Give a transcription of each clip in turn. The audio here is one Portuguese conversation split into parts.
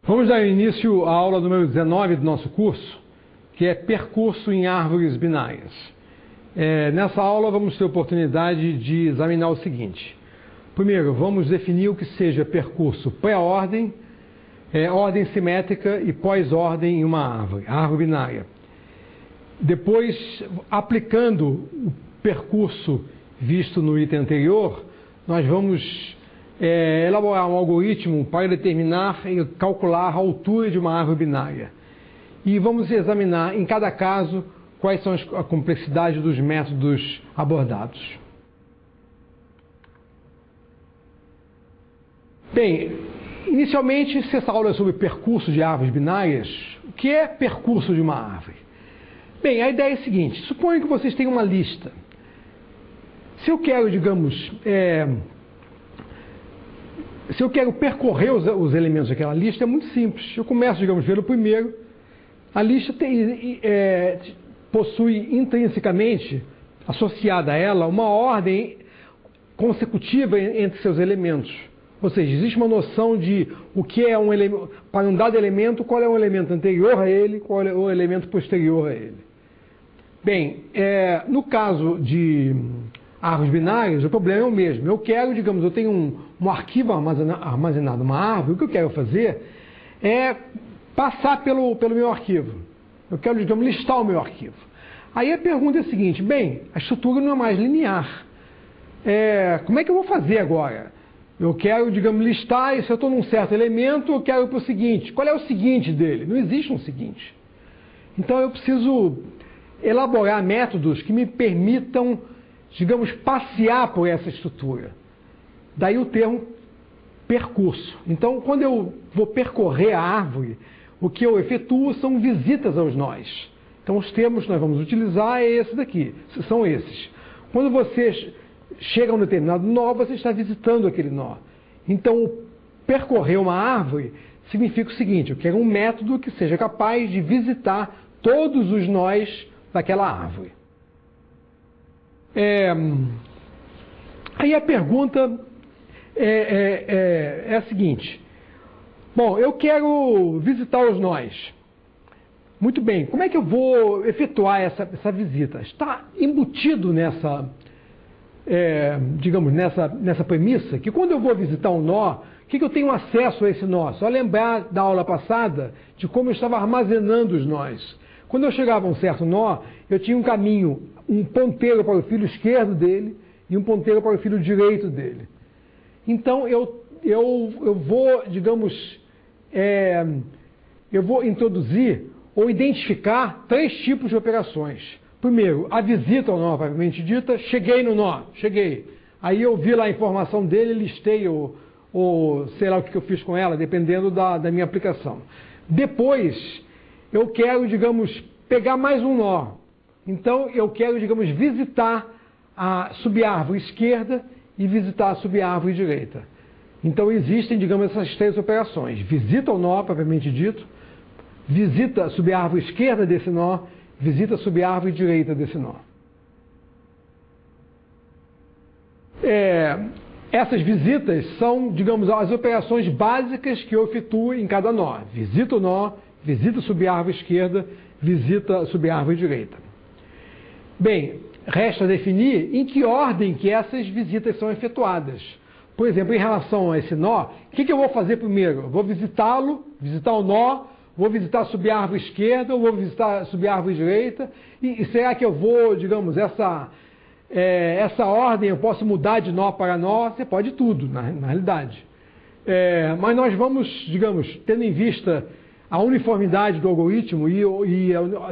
Vamos dar início à aula número 19 do nosso curso, que é Percurso em Árvores Binárias. Nessa aula vamos ter a oportunidade de examinar o seguinte. Primeiro, vamos definir o que seja percurso pré-ordem, ordem simétrica e pós-ordem em uma árvore, árvore binária. Depois, aplicando o percurso visto no item anterior, nós vamos elaborar um algoritmo para determinar e calcular a altura de uma árvore binária. E vamos examinar em cada caso quais são a complexidade dos métodos abordados. Bem, inicialmente, se essa aula é sobre percurso de árvores binárias, o que é percurso de uma árvore? Bem, a ideia é a seguinte: suponha que vocês têm uma lista. Se eu quero, digamos, se eu quero percorrer os elementos daquela lista, é muito simples. Eu começo, digamos, pelo primeiro. A lista possui intrinsecamente, associada a ela, uma ordem consecutiva entre seus elementos. Ou seja, existe uma noção de o que é um elemento, para um dado elemento, qual é o elemento anterior a ele, qual é o elemento posterior a ele. Bem, no caso de árvores binárias, o problema é o mesmo. Eu quero, digamos, eu tenho um arquivo armazenado numa árvore, o que eu quero fazer é passar pelo meu arquivo. Eu quero, digamos, listar o meu arquivo. Aí a pergunta é a seguinte: bem, a estrutura não é mais linear. Como é que eu vou fazer agora? Eu quero, digamos, listar, e se eu estou num certo elemento, eu quero ir para o seguinte. Qual é o seguinte dele? Não existe um seguinte. Então eu preciso elaborar métodos que me permitam, digamos, passear por essa estrutura. Daí o termo percurso. Então, quando eu vou percorrer a árvore, o que eu efetuo são visitas aos nós. Então, os termos que nós vamos utilizar são esses. Quando você chega a um determinado nó, você está visitando aquele nó. Então, percorrer uma árvore significa o seguinte: eu quero um método que seja capaz de visitar todos os nós daquela árvore. Aí a pergunta é a seguinte: bom, eu quero visitar os nós. Muito bem, como é que eu vou efetuar essa visita? Está embutido nessa premissa que quando eu vou visitar um nó, o que eu tenho acesso a esse nó? Só lembrar da aula passada de como eu estava armazenando os nós. Quando eu chegava a um certo nó, eu tinha um caminho, um ponteiro para o filo esquerdo dele e um ponteiro para o filo direito dele. Então, eu vou, digamos, eu vou introduzir ou identificar 3 tipos de operações. Primeiro, a visita ao nó propriamente dita. Cheguei no nó, cheguei. Aí eu vi lá a informação dele, listei ou sei lá o que eu fiz com ela, dependendo da minha aplicação. Depois, eu quero, digamos, pegar mais um nó. Então, eu quero, digamos, visitar a subárvore esquerda e visitar a subárvore direita. Então, existem, digamos, essas 3 operações. Visita ao nó, propriamente dito, visita a subárvore esquerda desse nó, visita a subárvore direita desse nó. Essas visitas são, digamos, as operações básicas que eu efetuo em cada nó. Visita o nó, visita a subárvore esquerda, visita a subárvore direita. Bem, resta definir em que ordem que essas visitas são efetuadas. Por exemplo, em relação a esse nó, o que eu vou fazer primeiro? Eu vou visitá-lo, visitar o nó, vou visitar a subárvore esquerda, ou vou visitar a subárvore direita, e será que eu vou, digamos, essa ordem eu posso mudar de nó para nó? Você pode tudo, na realidade. Mas nós vamos, digamos, tendo em vista a uniformidade do algoritmo e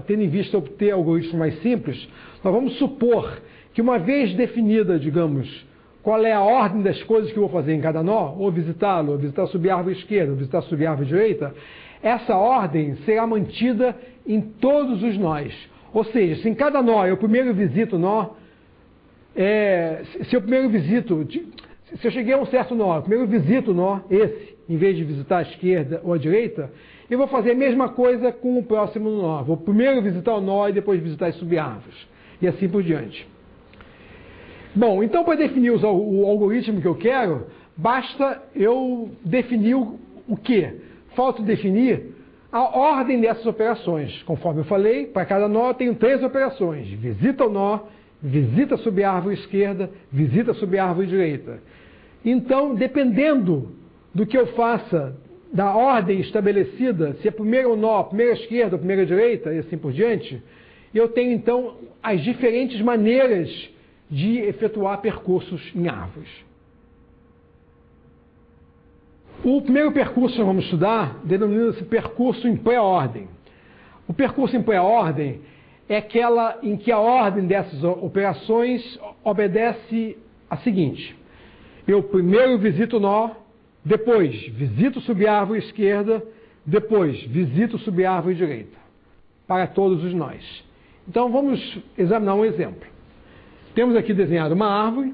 tendo em vista obter algoritmos mais simples, nós vamos supor que uma vez definida, digamos, qual é a ordem das coisas que eu vou fazer em cada nó, ou visitá-lo, ou visitar a subárvore esquerda, ou visitar a subárvore direita, essa ordem será mantida em todos os nós. Ou seja, se em cada nó eu primeiro visito o nó, se eu cheguei a um certo nó, eu primeiro visito o nó, em vez de visitar a esquerda ou a direita, eu vou fazer a mesma coisa com o próximo nó. Vou primeiro visitar o nó e depois visitar as subárvores. E assim por diante. Bom, então para definir o algoritmo que eu quero, basta eu definir o quê? falta definir a ordem dessas operações. Conforme eu falei, para cada nó eu tenho 3 operações: visita ao nó, visita sobre a árvore esquerda, visita sobre a árvore direita. Então, dependendo do que eu faça, da ordem estabelecida, se é primeiro o nó, primeira esquerda, primeira direita e assim por diante, eu tenho então as diferentes maneiras de efetuar percursos em árvores. O primeiro percurso que nós vamos estudar denomina-se percurso em pré-ordem. O percurso em pré-ordem é aquela em que a ordem dessas operações obedece a seguinte: eu primeiro visito o nó, depois visito subir a árvore esquerda, depois visito subir a árvore direita, para todos os nós. Então vamos examinar um exemplo. Temos aqui desenhado uma árvore.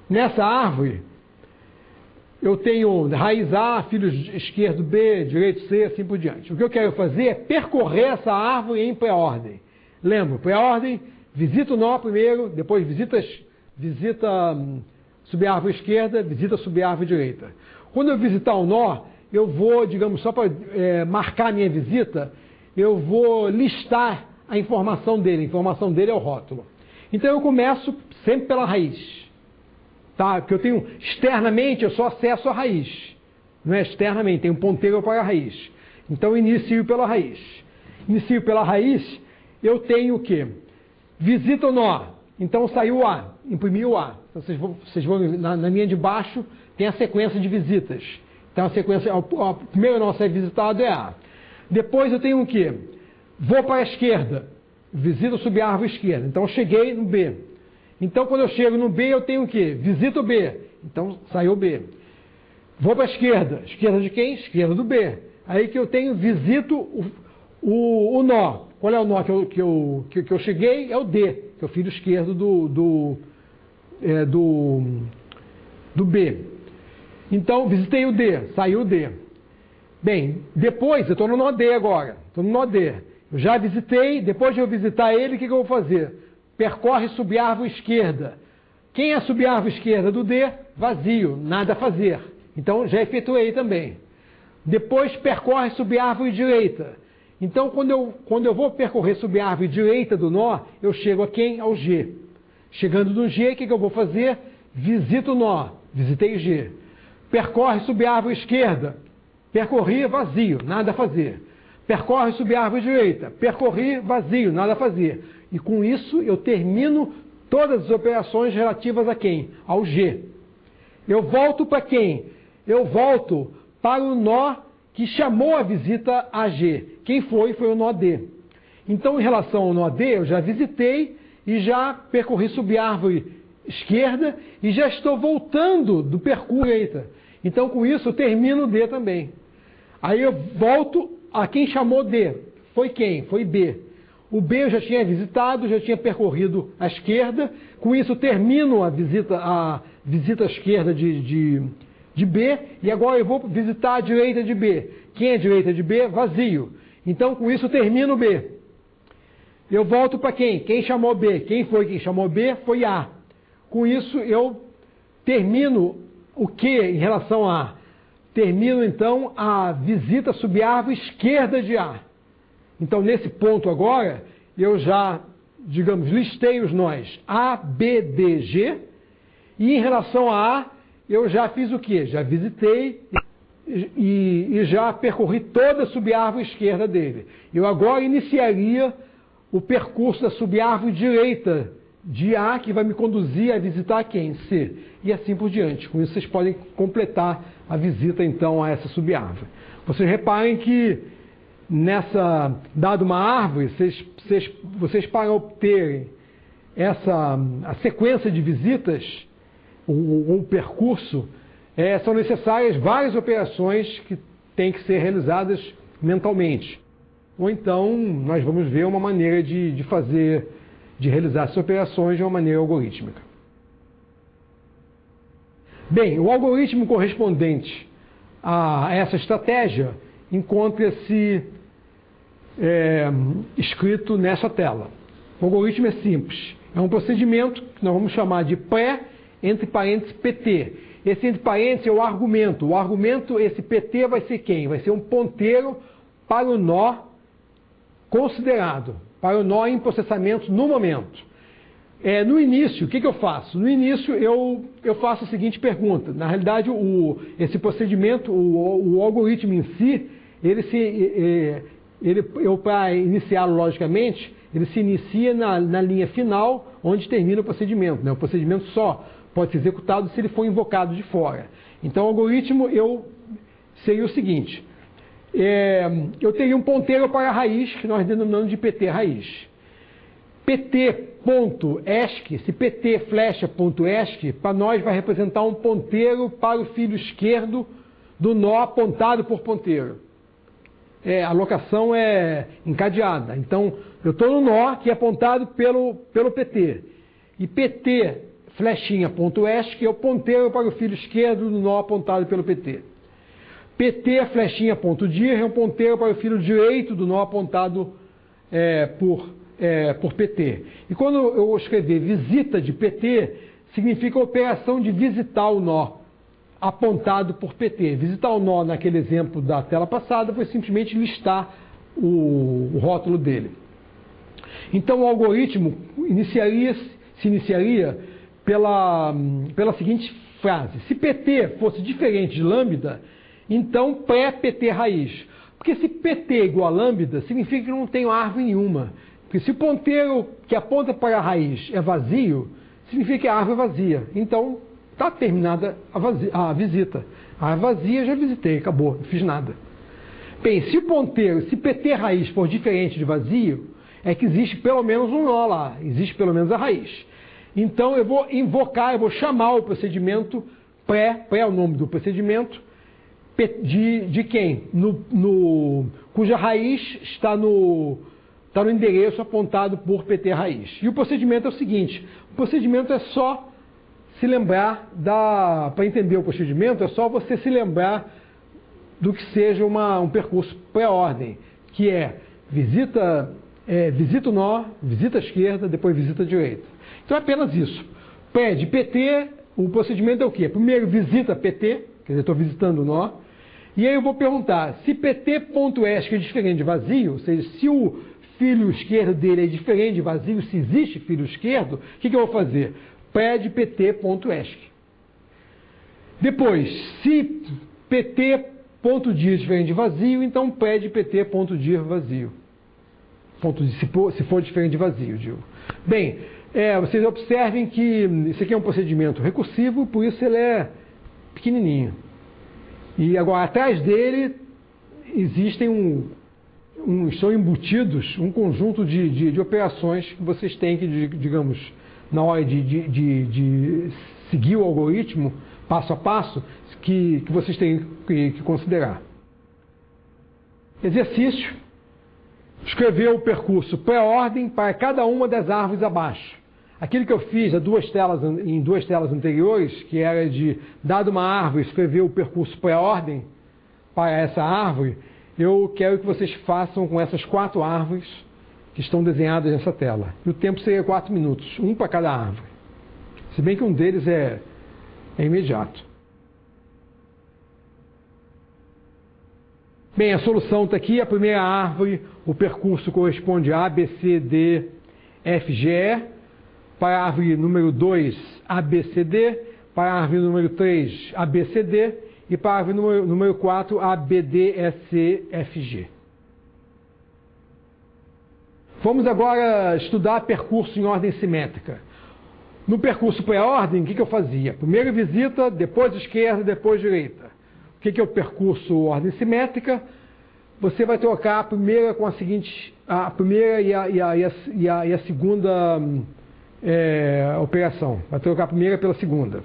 Nessa árvore eu tenho raiz A, filho esquerdo B, direito C, assim por diante. O que eu quero fazer é percorrer essa árvore em pré-ordem. Lembra, pré-ordem, visita o nó primeiro, depois visita subir a árvore esquerda, visita subir a árvore direita. Quando eu visitar o nó, eu vou, digamos, só para marcar a minha visita, eu vou listar a informação dele. A informação dele é o rótulo. Então eu começo sempre pela raiz. Tá? Porque eu tenho, externamente, eu só acesso a raiz. Não é externamente, tem um ponteiro para a raiz. Então eu inicio pela raiz. Inicio pela raiz, eu tenho o quê? Visita o nó. Então saiu o A, imprimi o A. Então, vocês vão na linha de baixo, tem a sequência de visitas. Então a sequência, o primeiro nó a ser visitado é A. Depois eu tenho o quê? Vou para a esquerda, visito subir a árvore esquerda. Então eu cheguei no B. Então quando eu chego no B eu tenho o quê? Visito o B. Então saiu o B. Vou para a esquerda. Esquerda de quem? Esquerda do B. Aí que eu tenho, visito o nó. Qual é o nó que eu cheguei? É o D, que é o filho esquerdo do B. Então, visitei o D, saiu o D. Bem, depois, eu estou no nó D agora. Estou no nó D. Eu já visitei, depois de eu visitar ele, o que eu vou fazer? Percorre subir a árvore esquerda. Quem é subir a árvore esquerda do D? Vazio, nada a fazer. Então, já efetuei também. Depois, percorre subir a árvore direita. Então, quando eu vou percorrer subir a árvore direita do nó, eu chego a quem? Ao G. Chegando no G, o que eu vou fazer? Visito o nó. Visitei o G. Percorre subir a árvore esquerda. Percorri, vazio, nada a fazer. Percorre subir a árvore direita. Percorri, vazio, nada a fazer. E com isso eu termino todas as operações relativas a quem? Ao G. Eu volto para quem? Eu volto para o nó que chamou a visita a G. Quem foi? Foi o nó D. Então, em relação ao nó D, eu já visitei e já percorri subir a árvore esquerda e já estou voltando do percurso direita. Então, com isso, eu termino o D também. Aí eu volto a quem chamou D. Foi quem? Foi B. O B eu já tinha visitado, já tinha percorrido a esquerda. Com isso, eu termino a visita à esquerda de B. E agora eu vou visitar a direita de B. Quem é a direita de B? Vazio. Então, com isso, eu termino o B. Eu volto para quem? Quem chamou B? Quem foi quem chamou B? Foi A. Com isso, eu termino o que em relação a A? Termino, então, a visita subir a árvore esquerda de A. Então, nesse ponto agora, eu já, digamos, listei os nós A, B, D, G. E em relação a A, eu já fiz o quê? Já visitei e já percorri toda a subárvore esquerda dele. Eu agora iniciaria o percurso da subárvore direita de A, que vai me conduzir a visitar quem? C. E assim por diante. Com isso vocês podem completar a visita então a essa subárvore. Vocês reparem que dada uma árvore, vocês para obterem a sequência de visitas, o percurso, são necessárias várias operações que têm que ser realizadas mentalmente. Ou então, nós vamos ver uma maneira de realizar essas operações de uma maneira algorítmica. Bem, o algoritmo correspondente a essa estratégia encontra-se escrito nessa tela. O algoritmo é simples. É um procedimento que nós vamos chamar de pré, entre parênteses, PT. Esse entre parênteses é o argumento. O argumento, esse PT vai ser quem? Vai ser um ponteiro para o nó considerado, para o nó em processamento no momento. No início, o que eu faço? No início, eu faço a seguinte pergunta. Na realidade, esse procedimento, o algoritmo em si, para iniciá-lo logicamente, ele se inicia na linha final, onde termina o procedimento, né? O procedimento só pode ser executado se ele for invocado de fora. Então, o algoritmo seria o seguinte. Eu teria um ponteiro para a raiz, que nós denominamos de PT raiz. pt.esc, esse pt flecha.esc, para nós vai representar um ponteiro para o filo esquerdo do nó apontado por ponteiro. A locação é encadeada. Então, eu estou no nó que é apontado pelo pt. E pt flechinha.esc é o ponteiro para o filo esquerdo do nó apontado pelo pt. pt flechinha.dir é um ponteiro para o filo direito do nó apontado por pt. E quando eu escrever visita de pt, significa a operação de visitar o nó apontado por pt. Visitar o nó naquele exemplo da tela passada foi simplesmente listar o rótulo dele. Então o algoritmo se iniciaria pela seguinte frase: se pt fosse diferente de lambda, então pré-pt raiz. Porque se pt é igual a lambda, significa que não tem árvore nenhuma. Porque se o ponteiro que aponta para a raiz é vazio, significa que a árvore é vazia. Então, está terminada a visita. A árvore vazia, já visitei, acabou, não fiz nada. Bem, se pt raiz for diferente de vazio, é que existe pelo menos um nó lá, existe pelo menos a raiz. Então, eu vou chamar o procedimento pré é o nome do procedimento, de quem? Cuja raiz está no endereço apontado por pt raiz. E o procedimento é o seguinte: o procedimento é só se lembrar para entender o procedimento, é só você se lembrar do que seja um percurso pré-ordem, que é visita o nó, visita a esquerda, depois visita a direita. Então é apenas isso. Pré de pt, o procedimento é o quê? Primeiro visita pt, quer dizer, estou visitando o nó, e aí eu vou perguntar se pt.esc é diferente de vazio, ou seja, se o filho esquerdo dele é diferente de vazio, se existe filho esquerdo, o que eu vou fazer? Pré de pt.esc. Depois, se pt.dir é diferente de vazio, então pré de pt.dir vazio. Se for diferente de vazio, digo. Bem, vocês observem que isso aqui é um procedimento recursivo, por isso ele é pequenininho. E agora, atrás dele, existem são embutidos um conjunto de operações que vocês têm que, digamos, na hora de seguir o algoritmo, passo a passo, que vocês têm que considerar. Exercício: escrever o percurso pré-ordem para cada uma das árvores abaixo. Aquilo que eu fiz em duas telas anteriores, que era de, dado uma árvore, escrever o percurso pré-ordem para essa árvore, eu quero que vocês façam com essas 4 árvores que estão desenhadas nessa tela. E o tempo seria 4 minutos, um para cada árvore. Se bem que um deles é imediato. Bem, a solução está aqui. A primeira árvore, o percurso corresponde a B, C, D, F, G, E. Para a árvore número 2, A, B, C, D. Para a árvore número 3, A, B, C, D. E para a árvore número 4, A, B, D, E, C, F, G. Vamos agora estudar percurso em ordem simétrica. No percurso pré-ordem, o que eu fazia? Primeiro visita, depois esquerda, depois direita. O que é o percurso ordem simétrica? Você vai trocar a primeira com a seguinte, a primeira e a segunda operação. Vai trocar a primeira pela segunda.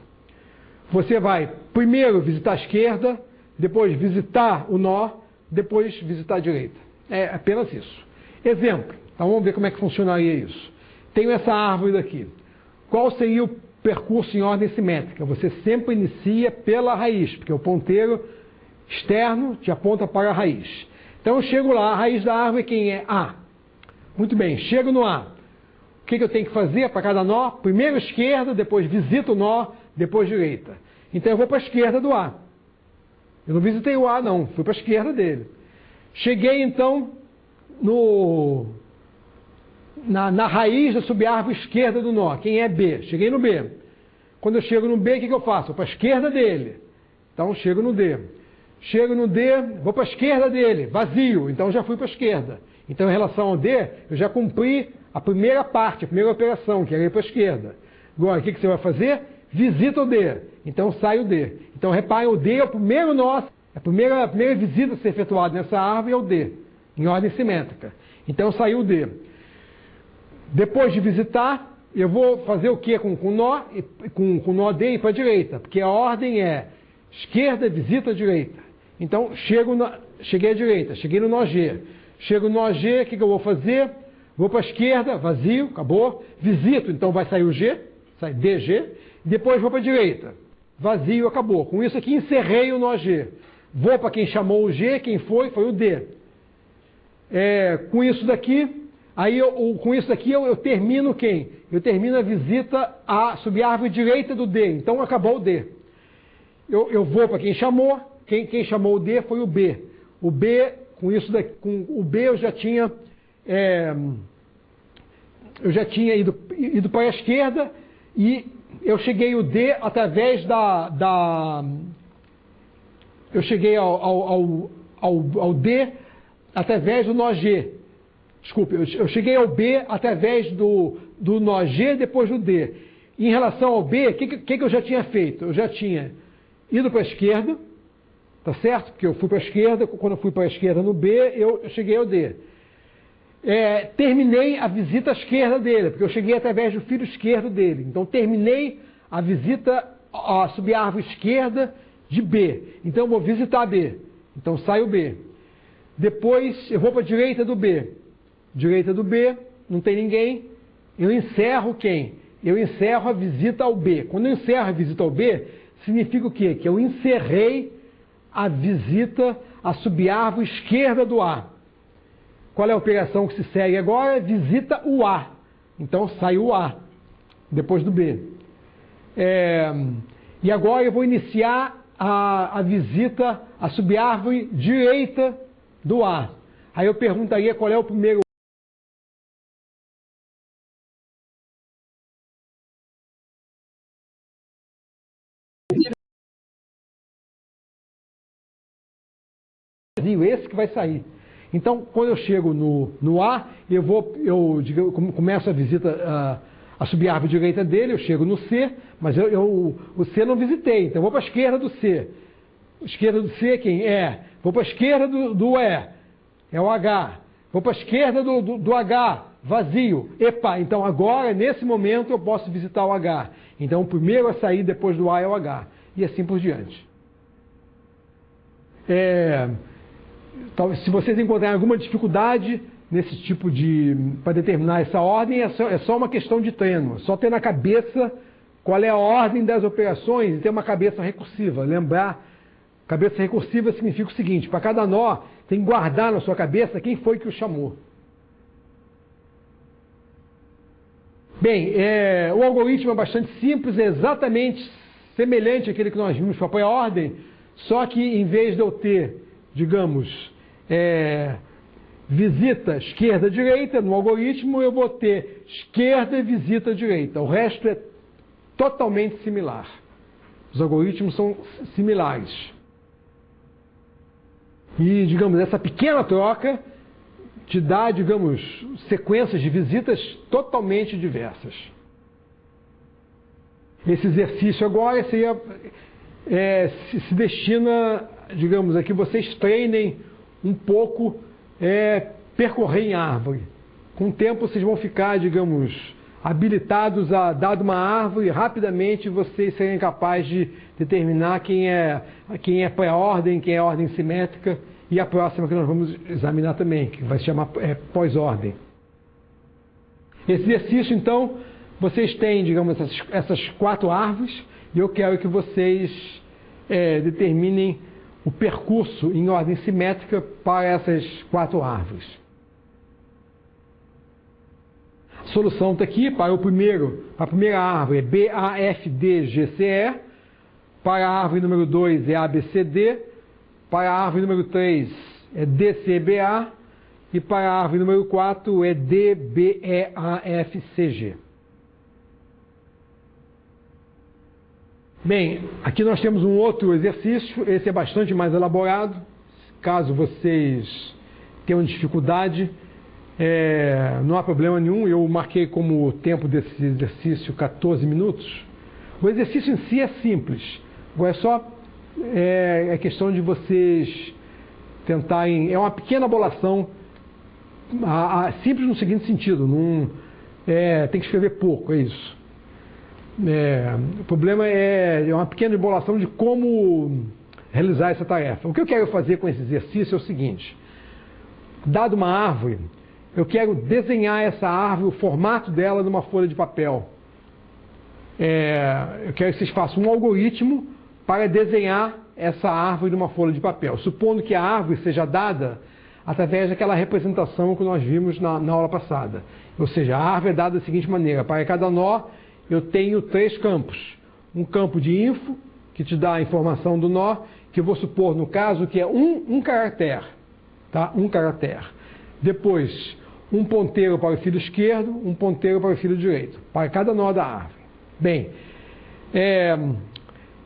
Você vai primeiro visitar a esquerda, depois visitar o nó, depois visitar a direita. É apenas isso. Exemplo. Então vamos ver como é que funcionaria isso. Tenho essa árvore daqui. Qual seria o percurso em ordem simétrica? Você sempre inicia pela raiz, porque o ponteiro externo te aponta para a raiz. Então eu chego lá, a raiz da árvore quem é? A. Muito bem, chego no A. O que eu tenho que fazer para cada nó? Primeiro esquerda, depois visito o nó, depois direita. Então eu vou para a esquerda do A. Eu não visitei o A, não. Fui para a esquerda dele. Cheguei, então, na raiz da subárvore esquerda do nó. Quem é B? Cheguei no B. Quando eu chego no B, o que eu faço? Vou para a esquerda dele. Então, chego no D. Chego no D, vou para a esquerda dele. Vazio. Então, já fui para a esquerda. Então, em relação ao D, eu já cumpri a primeira parte, a primeira operação, que era ir para a esquerda. Agora, o que você vai fazer? Visita o D. Então, sai o D. Então, reparem, o D é o primeiro nó, a primeira visita a ser efetuada nessa árvore é o D, em ordem simétrica. Então, saiu o D. Depois de visitar, eu vou fazer o que com o nó? Com o nó D e para a direita, porque a ordem é esquerda, visita, direita. Então, cheguei à direita, cheguei no nó G. Chego no nó G, o que eu vou fazer? Vou para a esquerda, vazio, acabou. Visito, então vai sair o G, sai DG. Depois vou para a direita, vazio, acabou. Com isso aqui encerrei o nó G. Vou para quem chamou o G, quem foi o D. Com isso daqui, com isso daqui eu termino quem? Eu termino a visita à subárvore direita do D. Então acabou o D. Eu vou para quem chamou. Quem chamou o D foi o B. O B, com isso daqui, com o B eu já tinha ido para a esquerda e eu cheguei o D através eu cheguei ao D através do nó G. Desculpe, eu cheguei ao B através do nó G depois do D. Em relação ao B, o que eu já tinha feito? Eu já tinha ido para a esquerda, tá certo? Porque eu fui para a esquerda, quando eu fui para a esquerda no B, eu cheguei ao D. Terminei a visita à esquerda dele, porque eu cheguei através do filo esquerdo dele. Então, terminei a visita à subárvore esquerda de B. Então, eu vou visitar B. Então, sai o B. Depois, eu vou para a direita do B. Direita do B, não tem ninguém. Eu encerro quem? Eu encerro a visita ao B. Quando eu encerro a visita ao B, significa o quê? Que eu encerrei a visita à subárvore esquerda do A. Qual é a operação que se segue agora? Visita o A. Então, sai o A, depois do B. E agora eu vou iniciar a visita à subárvore direita do A. Aí eu perguntaria qual é o primeiro. Esse que vai sair. Então, quando eu chego no A, eu começo a visita a subárvore direita dele, eu chego no C, mas o C não visitei, então eu vou para a esquerda do C. Esquerda do C quem é? Vou para a esquerda do E, é o H. Vou para a esquerda do H, vazio. Epa, então agora, nesse momento, eu posso visitar o H. Então, o primeiro a sair depois do A é o H. E assim por diante. Se vocês encontrarem alguma dificuldade nesse tipo para determinar essa ordem, é só uma questão de treino. Só ter na cabeça qual é a ordem das operações e ter uma cabeça recursiva. Lembrar, cabeça recursiva significa o seguinte: para cada nó, tem que guardar na sua cabeça quem foi que o chamou. Bem, o algoritmo é bastante simples, é exatamente semelhante àquele que nós vimos para apoiar a ordem, só que em vez de eu ter, digamos, visita esquerda-direita, no algoritmo eu vou ter esquerda e visita-direita. O resto é totalmente similar. Os algoritmos são similares. E, digamos, essa pequena troca te dá, digamos, sequências de visitas totalmente diversas. Esse exercício agora seria, se destina, digamos, a que vocês treinem um pouco percorrer em árvore. Com o tempo vocês vão ficar, digamos, habilitados a, dado uma árvore, rapidamente vocês serem capazes de determinar quem é pré-ordem, quem é ordem simétrica, e a próxima que nós vamos examinar também, que vai se chamar pós-ordem. Esse exercício, então, vocês têm, digamos, essas 4 árvores, e eu quero que vocês determinem o percurso em ordem simétrica para essas 4 árvores. A solução está aqui, para a primeira árvore é B, A, F, D, G, C, E. para a árvore número 2 é ABCD, para a árvore número 3 é DCBA e para a árvore número 4 é DBEAFCG. Bem, aqui nós temos um outro exercício, esse é bastante mais elaborado, caso vocês tenham dificuldade, não há problema nenhum, eu marquei como tempo desse exercício 14 minutos. O exercício em si é simples, é só questão de vocês tentarem, é uma pequena abolação, simples no seguinte sentido, tem que escrever pouco, é isso. O problema é uma pequena embolação de como realizar essa tarefa. O que eu quero fazer com esse exercício é o seguinte: dado uma árvore, eu quero desenhar essa árvore, o formato dela numa folha de papel. Eu quero que vocês façam um algoritmo para desenhar essa árvore numa folha de papel, supondo que a árvore seja dada através daquela representação que nós vimos na aula passada. Ou seja, a árvore é dada da seguinte maneira: para cada nó eu tenho 3 campos. Um campo de info, que te dá a informação do nó, que eu vou supor, no caso, que é um caractere. Tá? Um caractere. Depois, um ponteiro para o filo esquerdo, um ponteiro para o filo direito, para cada nó da árvore. Bem,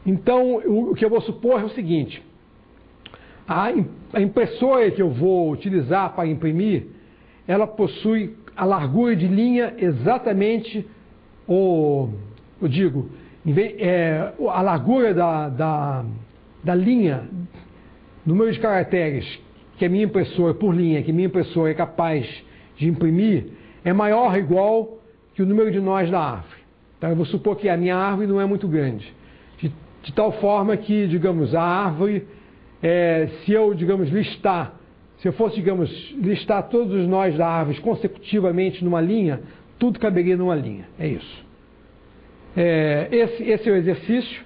então, o que eu vou supor é o seguinte: a impressora que eu vou utilizar para imprimir, ela possui a largura de linha exatamente, a largura da linha, número de caracteres que a minha impressora, por linha, que a minha impressora é capaz de imprimir, é maior ou igual que o número de nós da árvore. Então, eu vou supor que a minha árvore não é muito grande, de tal forma que, digamos, a árvore, se eu fosse, listar todos os nós da árvore consecutivamente numa linha, tudo caberia numa linha. É isso. Esse é o exercício.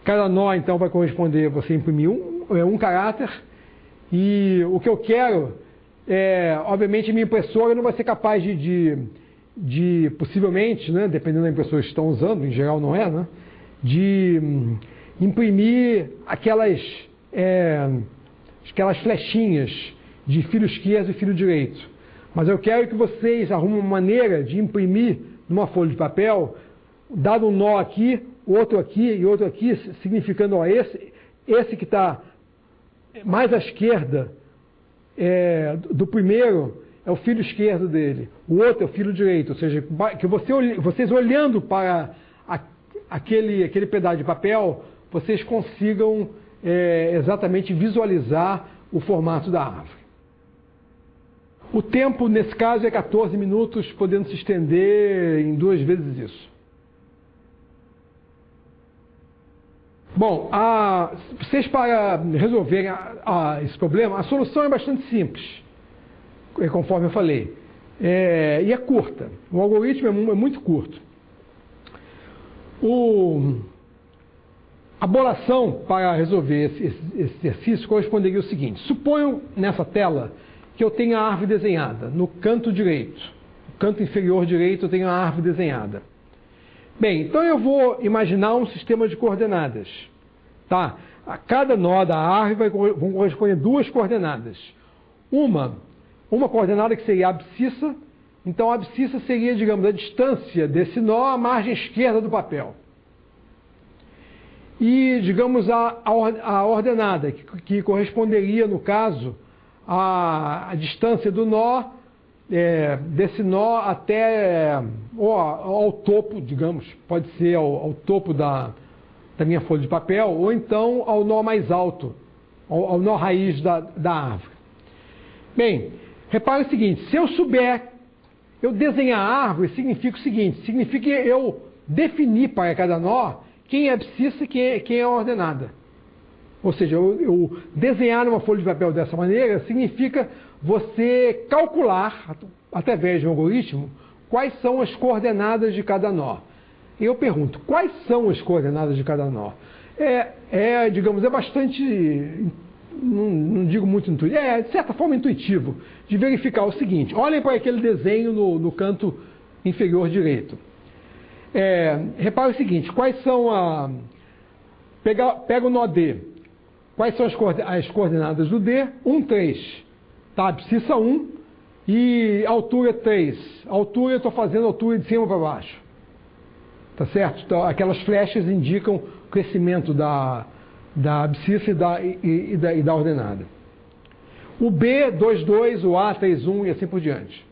Cada nó, então, vai corresponder a você imprimir um caráter. E o que eu quero obviamente, a minha impressora não vai ser capaz de possivelmente, né, dependendo da impressora que estão usando, em geral não é, né, de imprimir aquelas flechinhas de filo esquerdo e filo direito. Mas eu quero que vocês arrumem uma maneira de imprimir numa folha de papel, dado um nó aqui, outro aqui e outro aqui, significando, ó, esse que está mais à esquerda do primeiro é o filo esquerdo dele, o outro é o filo direito, ou seja, que vocês olhando para aquele pedaço de papel, vocês consigam exatamente visualizar o formato da árvore. O tempo, nesse caso, é 14 minutos, podendo se estender em 2 vezes isso. Bom, vocês, para resolverem esse problema, a solução é bastante simples, conforme eu falei, e é curta. O algoritmo é muito curto. A bolação para resolver esse exercício corresponderia ao seguinte: suponho nessa tela que eu tenho a árvore desenhada no canto direito, no canto inferior direito eu tenho a árvore desenhada. Bem, então eu vou imaginar um sistema de coordenadas. Tá? A cada nó da árvore vão corresponder 2 coordenadas. Uma coordenada que seria a abscissa. Então a abscissa seria, digamos, a distância desse nó à margem esquerda do papel. E, digamos, a ordenada, que corresponderia, no caso, à distância do nó, desse nó até ao topo, digamos, pode ser ao topo da minha folha de papel, ou então ao nó mais alto, ao nó raiz da árvore. Bem, repare o seguinte: se eu desenhar a árvore, significa o seguinte: significa eu definir para cada nó quem é a abscissa e quem é a ordenada. Ou seja, eu desenhar numa folha de papel dessa maneira significa você calcular, através de um algoritmo, quais são as coordenadas de cada nó. E eu pergunto, quais são as coordenadas de cada nó? Digamos, é bastante, não digo muito intuitivo, de certa forma intuitivo, de verificar o seguinte: olhem para aquele desenho no canto inferior direito. Repare o seguinte: quais são Pega o nó D. Quais são as coordenadas do D? 1, 3. Tá? Abscissa 1 e altura 3. Altura, eu estou fazendo altura de cima para baixo. Tá certo? Então, aquelas flechas indicam o crescimento da abscissa e da ordenada. O B, 2, 2, o A, 3, 1 e assim por diante.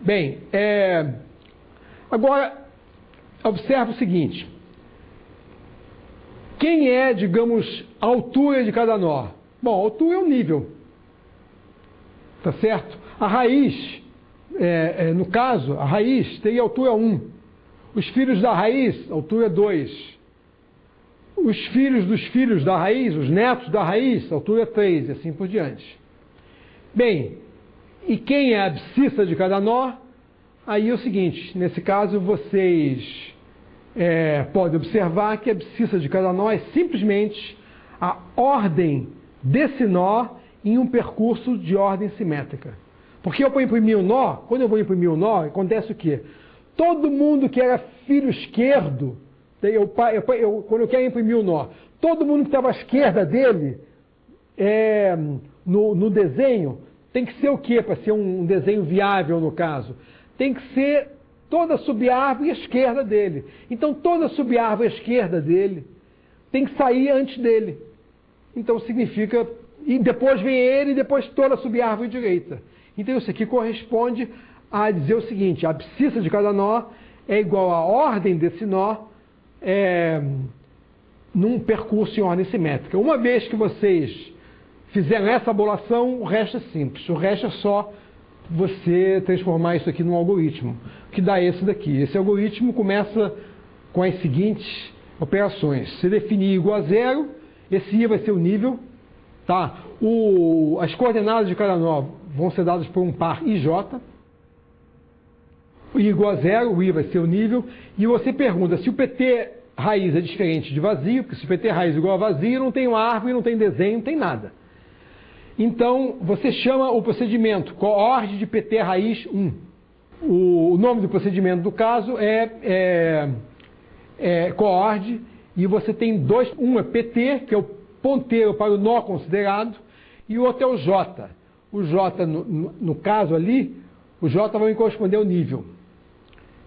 Bem, agora, observa o seguinte. Quem é, digamos, a altura de cada nó? Bom, a altura é o nível. Tá certo? A raiz, no caso, a raiz teria altura 1. Os filhos da raiz, altura 2. Os filhos dos filhos da raiz, os netos da raiz, altura 3, e assim por diante. Bem, e quem é a abscissa de cada nó? Aí é o seguinte, nesse caso vocês podem observar que a abscissa de cada nó é simplesmente a ordem desse nó em um percurso de ordem simétrica. Porque eu vou imprimir um nó, quando eu vou imprimir um nó, acontece o quê? Todo mundo que era filho esquerdo, quando eu quero imprimir um nó, todo mundo que estava à esquerda dele, no desenho, tem que ser o quê? Para ser um desenho viável, no caso. Tem que ser toda a subárvore à esquerda dele. Então, toda a subárvore à esquerda dele tem que sair antes dele. Então, significa... E depois vem ele e depois toda a subárvore à direita. Então, isso aqui corresponde a dizer o seguinte, a abscissa de cada nó é igual à ordem desse nó num percurso em ordem simétrica. Uma vez que vocês fizeram essa abolação, o resto é simples. O resto é só você transformar isso aqui num algoritmo, que dá esse daqui. Esse algoritmo começa com as seguintes operações. Se definir igual a 0, esse I vai ser o nível. Tá? As coordenadas de cada nó vão ser dadas por um par IJ. O I igual a 0, o I vai ser o nível. E você pergunta se o PT raiz é diferente de vazio, porque se o PT raiz é igual a vazio, não tem uma árvore, não tem desenho, não tem nada. Então, você chama o procedimento coord de PT raiz 1. O nome do procedimento do caso é coord, e você tem dois, um é PT, que é o ponteiro para o nó considerado, e o outro é o J. O J, no caso ali, o J vai corresponder ao nível.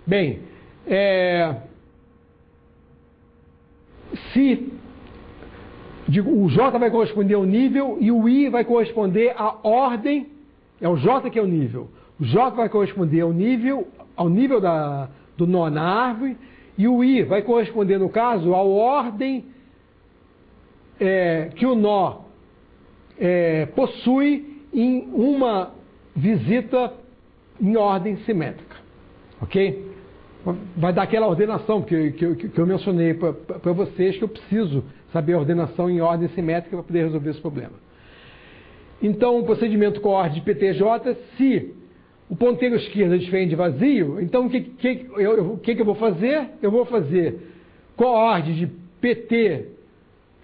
Bem, o J vai corresponder ao nível e o I vai corresponder à ordem, é o J que é o nível. O J vai corresponder ao nível do nó na árvore, e o I vai corresponder, no caso, à ordem que o nó possui em uma visita em ordem simétrica. Ok? Vai dar aquela ordenação que eu mencionei para vocês, que eu preciso saber a ordenação em ordem simétrica para poder resolver esse problema. Então, o procedimento coord de PTJ, se o ponteiro esquerdo é diferente de vazio, então o que eu vou fazer? Eu vou fazer coord de PT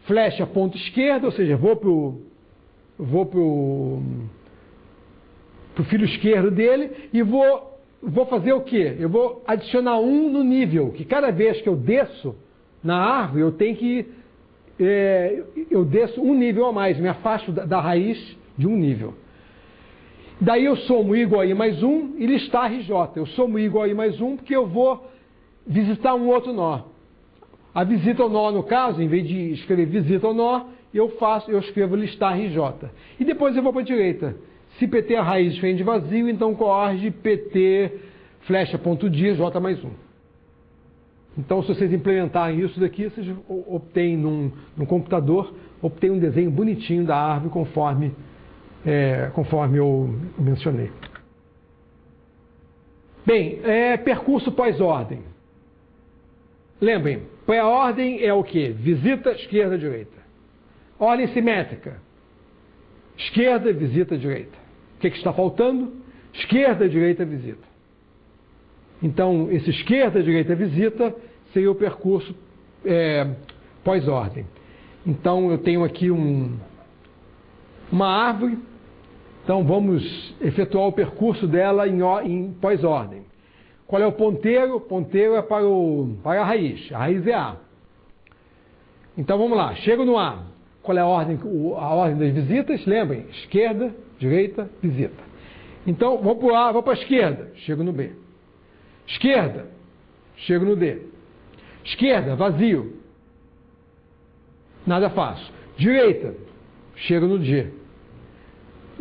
flecha ponto esquerdo, ou seja, vou para o filho esquerdo dele e vou fazer o quê? Eu vou adicionar 1 no nível, que cada vez que eu desço na árvore, eu desço um nível a mais, me afasto da raiz de um nível. Daí eu somo I igual a I mais 1 e listar RJ. Eu somo I igual a I mais 1 porque eu vou visitar um outro nó. A visita ao nó, no caso, em vez de escrever visita ao nó, eu escrevo listar RJ. E depois eu vou para a direita. Se PT é a raiz diferente de vazio, então coord PT flecha ponto dia J mais 1. Então, se vocês implementarem isso daqui, vocês obtêm no computador, obtêm um desenho bonitinho da árvore conforme eu mencionei. Bem, percurso pós-ordem. Lembrem, pré-ordem é o quê? Visita, esquerda, direita. Ordem simétrica. Esquerda, visita, direita. O que está faltando? Esquerda, direita, visita. Então, esse esquerda, direita, visita seria o percurso pós-ordem. Então, eu tenho aqui uma árvore. Então, vamos efetuar o percurso dela em pós-ordem. Qual é o ponteiro? O ponteiro é para a raiz. A raiz é A. Então vamos lá, chego no A. Qual é a ordem? A ordem das visitas? Lembrem, esquerda, direita, visita. Então, vou para o A, vou para a esquerda, chego no B. Esquerda, chego no D. Esquerda, vazio. Nada faço. Direita, chego no G.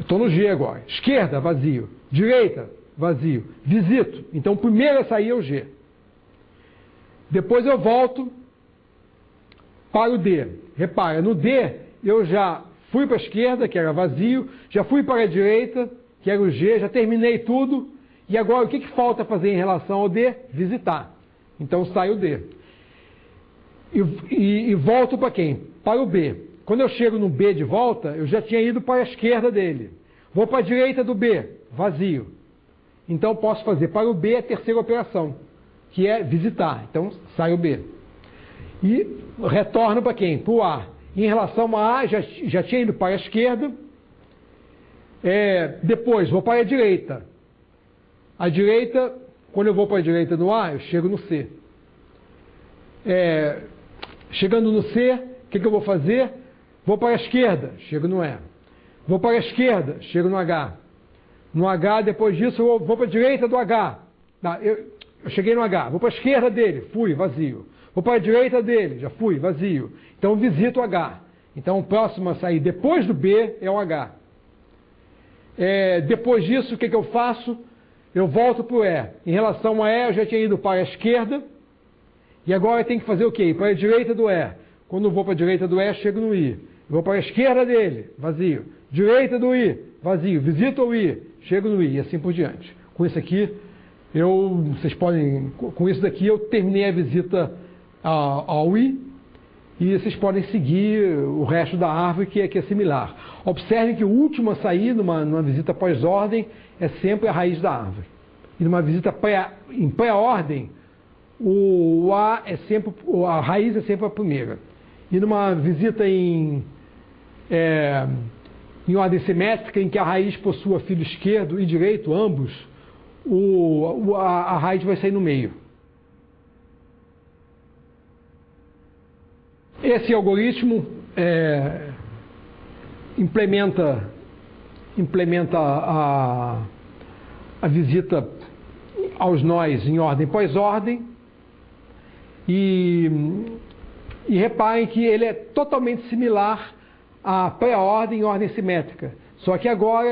Estou no G agora. Esquerda, vazio. Direita, vazio. Visito. Então, o primeiro a sair é o G. Depois eu volto para o D. Repara, no D eu já fui para a esquerda, que era vazio, já fui para a direita, que era o G, já terminei tudo. E agora o que falta fazer em relação ao D? Visitar. Então sai o D. E volto para quem? Para o B. Quando eu chego no B de volta, eu já tinha ido para a esquerda dele. Vou para a direita do B, vazio. Então posso fazer para o B a terceira operação, que é visitar. Então sai o B. E retorno para quem? Para o A. Em relação a A, já tinha ido para a esquerda. Depois vou para a direita. A direita, quando eu vou para a direita no A, eu chego no C. Chegando no C, o que eu vou fazer? Vou para a esquerda, chego no E. Vou para a esquerda, chego no H. No H, depois disso, eu vou para a direita do H. Eu cheguei no H, vou para a esquerda dele, fui, vazio. Vou para a direita dele, já fui, vazio. Então eu visito o H. Então o próximo a sair depois do B é o H. Depois disso, o que eu faço? Eu volto para o E. Em relação a E, eu já tinha ido para a esquerda. E agora eu tenho que fazer o quê? Para a direita do E. Quando eu vou para a direita do E, chego no I. Eu vou para a esquerda dele, vazio. Direita do I, vazio. Visito o I, chego no I. E assim por diante. Com isso aqui, com isso daqui eu terminei a visita ao I. E vocês podem seguir o resto da árvore, que é similar. Observem que o último a sair numa visita pós-ordem é sempre a raiz da árvore. E numa visita em pré-ordem, a raiz é sempre a primeira. E numa visita em ordem simétrica, em que a raiz possua filo esquerdo e direito, ambos, a raiz vai sair no meio. Esse algoritmo implementa a visita aos nós em ordem pós-ordem e reparem que ele é totalmente similar à pré-ordem em ordem simétrica. Só que agora,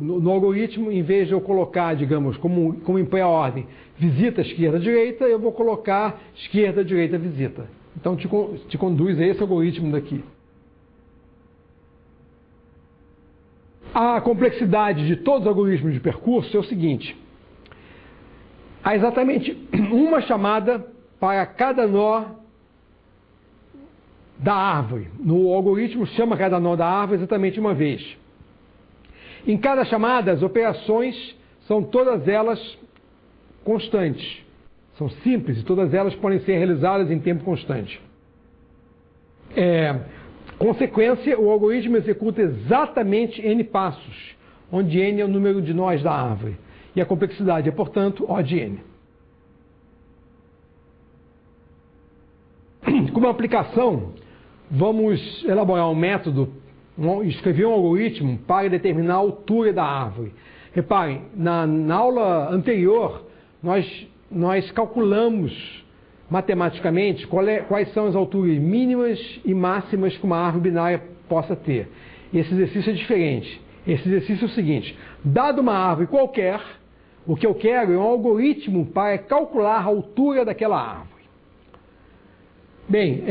no algoritmo, em vez de eu colocar, digamos, como em pré-ordem, visita esquerda-direita, eu vou colocar esquerda-direita visita. Então te conduz a esse algoritmo daqui. A complexidade de todos os algoritmos de percurso é o seguinte: há exatamente uma chamada para cada nó da árvore. No algoritmo chama cada nó da árvore exatamente uma vez. Em cada chamada, as operações são todas elas constantes. São simples e todas elas podem ser realizadas em tempo constante. Consequência, o algoritmo executa exatamente n passos, onde n é o número de nós da árvore. E a complexidade é, portanto, O de n. Como aplicação, vamos elaborar um método, escrever um algoritmo para determinar a altura da árvore. Reparem, na aula anterior, nós calculamos matematicamente quais são as alturas mínimas e máximas que uma árvore binária possa ter. Esse exercício é diferente. Esse exercício é o seguinte: dado uma árvore qualquer, o que eu quero é um algoritmo para calcular a altura daquela árvore. Bem,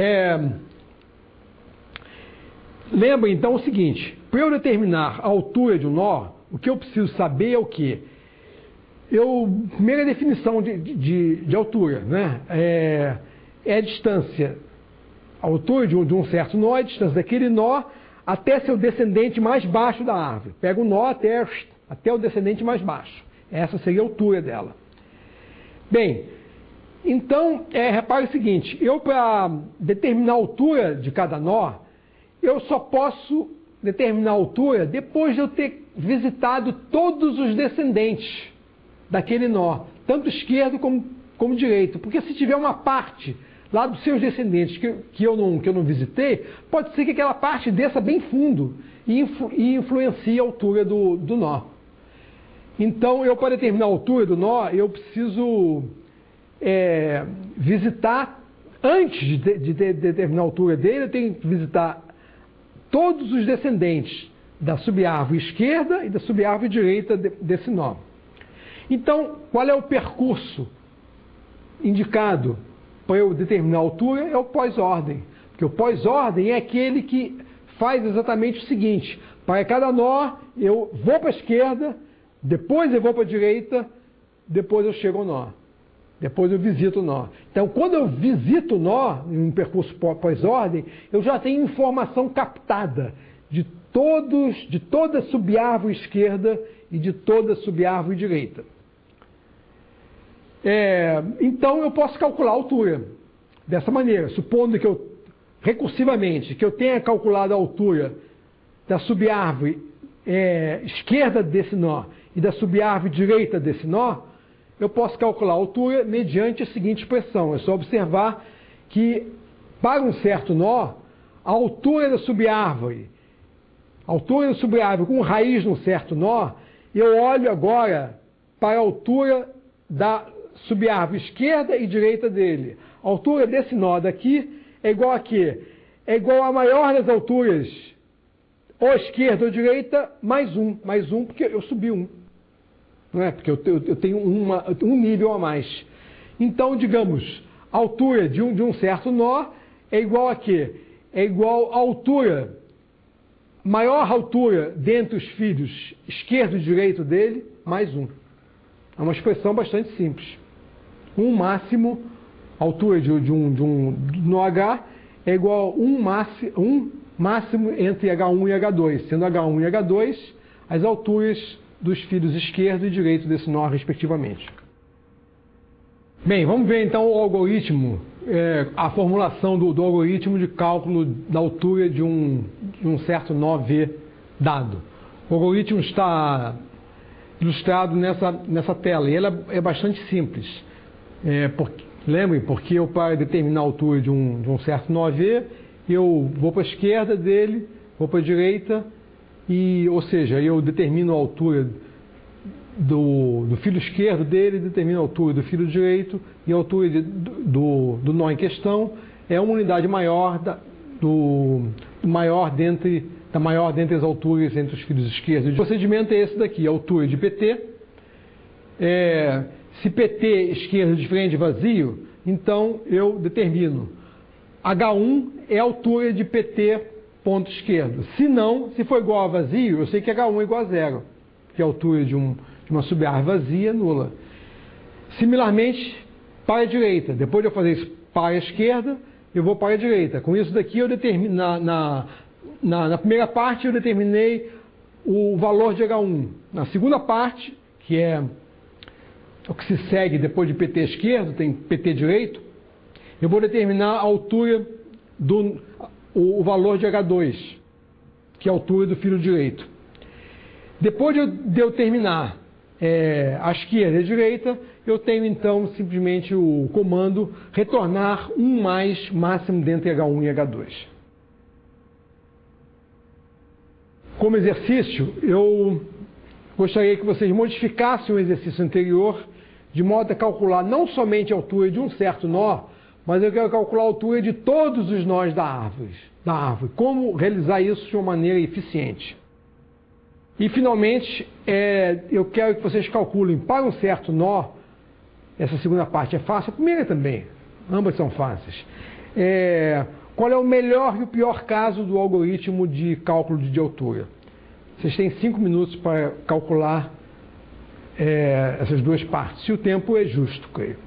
lembra então o seguinte: para eu determinar a altura de um nó, o que eu preciso saber é o quê? Primeira definição de altura, né? É a distância. A altura de um certo nó é a distância daquele nó até seu descendente mais baixo da árvore. Pega o nó até o descendente mais baixo. Essa seria a altura dela. Bem, então, repare o seguinte: para determinar a altura de cada nó, eu só posso determinar a altura depois de eu ter visitado todos os descendentes daquele nó, tanto esquerdo como direito. Porque se tiver uma parte lá dos seus descendentes que eu não visitei, pode ser que aquela parte desça bem fundo e influencie a altura do nó. Então, eu para determinar a altura do nó, eu preciso visitar, antes de determinar a altura dele, eu tenho que visitar todos os descendentes da subárvore esquerda e da subárvore direita desse nó. Então, qual é o percurso indicado para eu determinar a altura? É o pós-ordem. Porque o pós-ordem é aquele que faz exatamente o seguinte: para cada nó, eu vou para a esquerda, depois eu vou para a direita, depois eu chego ao nó. Depois eu visito o nó. Então, quando eu visito o nó, em um percurso pós-ordem, eu já tenho informação captada de toda a subárvore esquerda e de toda a subárvore direita. Então, eu posso calcular a altura dessa maneira, supondo que recursivamente, que eu tenha calculado a altura da subárvore esquerda desse nó e da subárvore direita desse nó, eu posso calcular a altura mediante a seguinte expressão. É só observar que, para um certo nó, a altura da subárvore com raiz num certo nó, eu olho agora para a altura da subárvore esquerda e direita dele. A altura desse nó daqui é igual a quê? É igual a maior das alturas, ou esquerda ou direita, mais um, porque eu subi um. Não é? Porque eu tenho um nível a mais. Então, digamos, a altura de um certo nó é igual a quê? É igual à altura, maior altura dentre os filhos esquerdo e direito dele, mais um. É uma expressão bastante simples. Um máximo, a altura de um nó H é igual a um máximo entre H1 e H2, sendo H1 e H2 as alturas dos filhos esquerdo e direito desse nó, respectivamente. Bem, vamos ver então o algoritmo, a formulação do algoritmo de cálculo da altura de um certo nó V dado. O algoritmo está ilustrado nessa tela e ela é bastante simples. Lembrem, porque eu, para determinar a altura de um certo nó V, eu vou para a esquerda dele, vou para a direita, ou seja, eu determino a altura do filo esquerdo dele, determino a altura do filo direito, e a altura do nó em questão é uma unidade maior da maior dentre as alturas entre os filos esquerdos. O procedimento é esse daqui, a altura de PT. Se PT esquerdo diferente de vazio, então eu determino H1 é a altura de PT ponto esquerdo. Se for igual a vazio, eu sei que H1 é igual a zero, que é a altura de uma subárvore vazia nula. Similarmente, para a direita. Depois de eu fazer isso para a esquerda, eu vou para a direita. Com isso daqui, eu determino, na primeira parte, eu determinei o valor de H1. Na segunda parte, que é o que se segue depois de PT esquerdo, tem PT direito, eu vou determinar a altura o valor de H2, que é a altura do filo direito. Depois de eu terminar a esquerda e a direita, eu tenho então simplesmente o comando retornar 1 mais máximo dentre H1 e H2. Como exercício, eu gostaria que vocês modificassem o exercício anterior de modo a calcular não somente a altura de um certo nó, mas eu quero calcular a altura de todos os nós da árvore. Como realizar isso de uma maneira eficiente. E, finalmente, eu quero que vocês calculem para um certo nó, essa segunda parte é fácil, a primeira também, ambas são fáceis. Qual é o melhor e o pior caso do algoritmo de cálculo de altura? Vocês têm 5 minutos para calcular essas duas partes, se o tempo é justo, creio.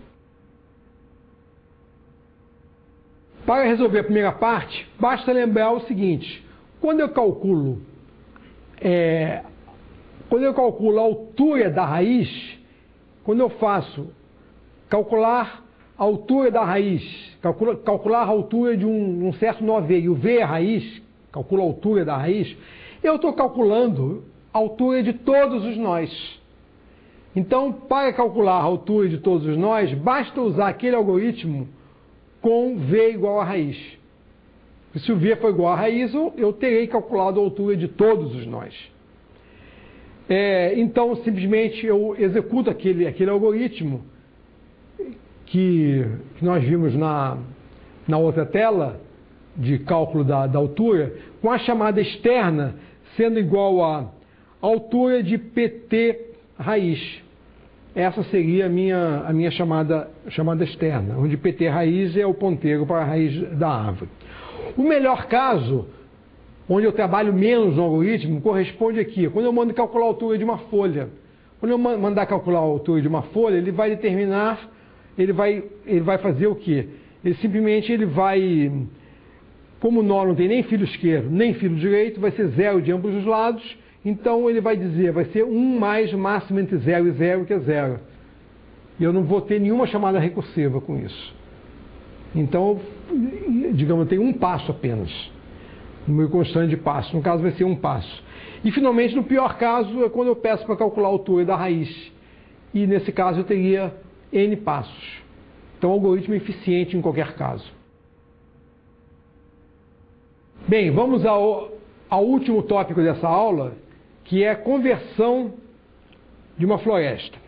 Para resolver a primeira parte, basta lembrar o seguinte: quando eu calculo a altura da raiz, quando eu faço calcular a altura da raiz, calcular a altura de um certo nó V, e o V é a raiz, calculo a altura da raiz, eu estou calculando a altura de todos os nós. Então, para calcular a altura de todos os nós, basta usar aquele algoritmo com V igual a raiz. E se o V for igual a raiz, eu terei calculado a altura de todos os nós. Então, simplesmente, eu executo aquele algoritmo que nós vimos na outra tela, de cálculo da altura, com a chamada externa sendo igual à altura de PT raiz. Essa seria a minha chamada externa, onde PT raiz é o ponteiro para a raiz da árvore. O melhor caso, onde eu trabalho menos no algoritmo, corresponde aqui. Quando eu mando calcular a altura de uma folha. Quando eu mandar calcular a altura de uma folha, ele vai determinar, ele vai fazer o quê? Ele vai, como o nó não tem nem filo esquerdo, nem filo direito, vai ser zero de ambos os lados, então ele vai dizer, vai ser 1 mais o máximo entre 0 e 0, que é 0. E eu não vou ter nenhuma chamada recursiva com isso. Então, digamos, eu tenho um passo apenas. Número constante de passos. No caso, vai ser um passo. E, finalmente, no pior caso, é quando eu peço para calcular a altura da raiz. E, nesse caso, eu teria N passos. Então, o algoritmo é eficiente em qualquer caso. Bem, vamos ao último tópico dessa aula, que é a conversão de uma floresta.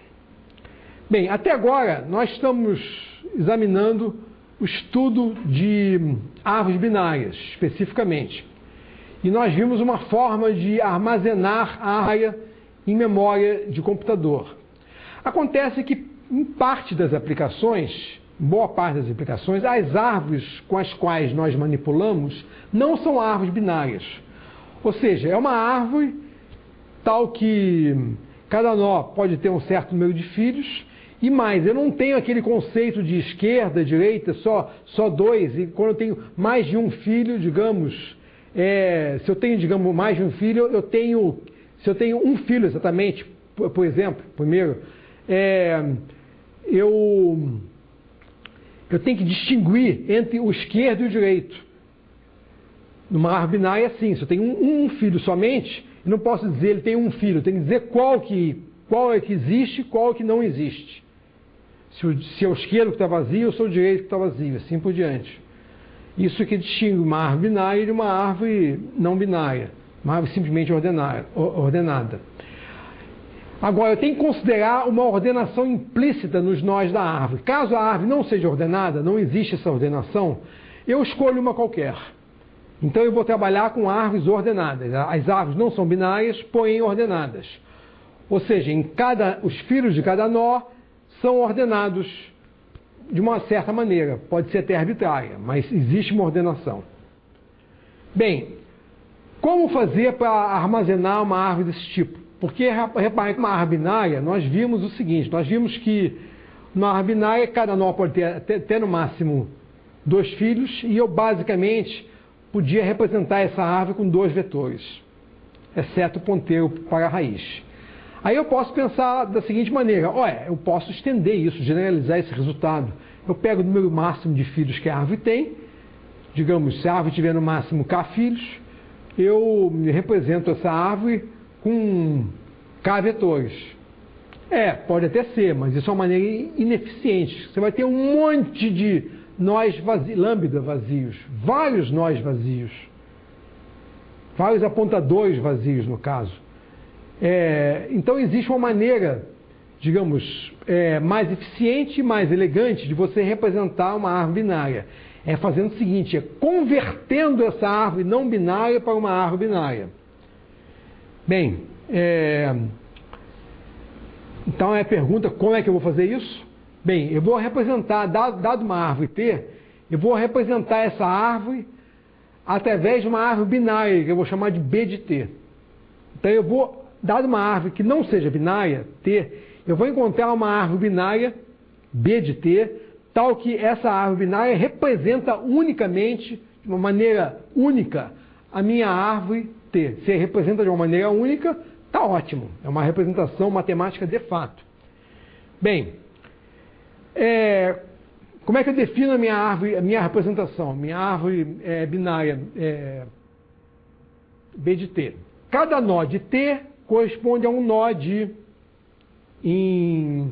Bem, até agora, nós estamos examinando o estudo de árvores binárias, especificamente. E nós vimos uma forma de armazenar a área em memória de computador. Acontece que, em parte das aplicações, boa parte das aplicações, as árvores com as quais nós manipulamos não são árvores binárias. Ou seja, é uma árvore tal que cada nó pode ter um certo número de filhos. E mais, eu não tenho aquele conceito de esquerda, direita, só dois, e quando eu tenho mais de um filho, digamos, se eu tenho, digamos, mais de um filho, se eu tenho um filho exatamente, por exemplo, primeiro, eu tenho que distinguir entre o esquerdo e o direito. Numa árvore binária é assim, se eu tenho um filho somente, eu não posso dizer ele tem um filho, eu tenho que dizer qual é que existe e qual é que não existe. Se é o esquerdo que está vazio, eu sou o direito que está vazio, assim por diante. Isso que distingue uma árvore binária de uma árvore não binária, uma árvore simplesmente ordenada. Agora, eu tenho que considerar uma ordenação implícita nos nós da árvore. Caso a árvore não seja ordenada, não existe essa ordenação, eu escolho uma qualquer. Então, eu vou trabalhar com árvores ordenadas. As árvores não são binárias, porém ordenadas. Ou seja, os filhos de cada nó são ordenados de uma certa maneira. Pode ser até arbitrária, mas existe uma ordenação. Bem, como fazer para armazenar uma árvore desse tipo? Porque, reparem que uma árvore binária, nós vimos o seguinte, nós vimos que numa árvore binária, cada nó pode ter até no máximo 2 filhos, e eu basicamente podia representar essa árvore com 2 vetores, exceto o ponteiro para a raiz. Aí eu posso pensar da seguinte maneira, eu posso estender isso, generalizar esse resultado. Eu pego o número máximo de filhos que a árvore tem, digamos, se a árvore tiver no máximo K filhos, eu represento essa árvore com K vetores. Pode até ser, mas isso é uma maneira ineficiente. Você vai ter um monte de nós lambda vazios, vários nós vazios, vários apontadores vazios, no caso. Então, existe uma maneira, digamos, mais eficiente e mais elegante de você representar uma árvore binária. Fazendo o seguinte, convertendo essa árvore não binária para uma árvore binária. Bem, então a pergunta, como é que eu vou fazer isso? Bem, eu vou representar, dado uma árvore T, eu vou representar essa árvore através de uma árvore binária, que eu vou chamar de B de T. Então, eu vou, dado uma árvore que não seja binária, T, eu vou encontrar uma árvore binária, B de T, tal que essa árvore binária representa unicamente, de uma maneira única, a minha árvore T. Se representa de uma maneira única, está ótimo. É uma representação matemática de fato. Bem, como é que eu defino a minha árvore, a minha representação? Minha árvore binária B de T. Cada nó de T corresponde a um nó em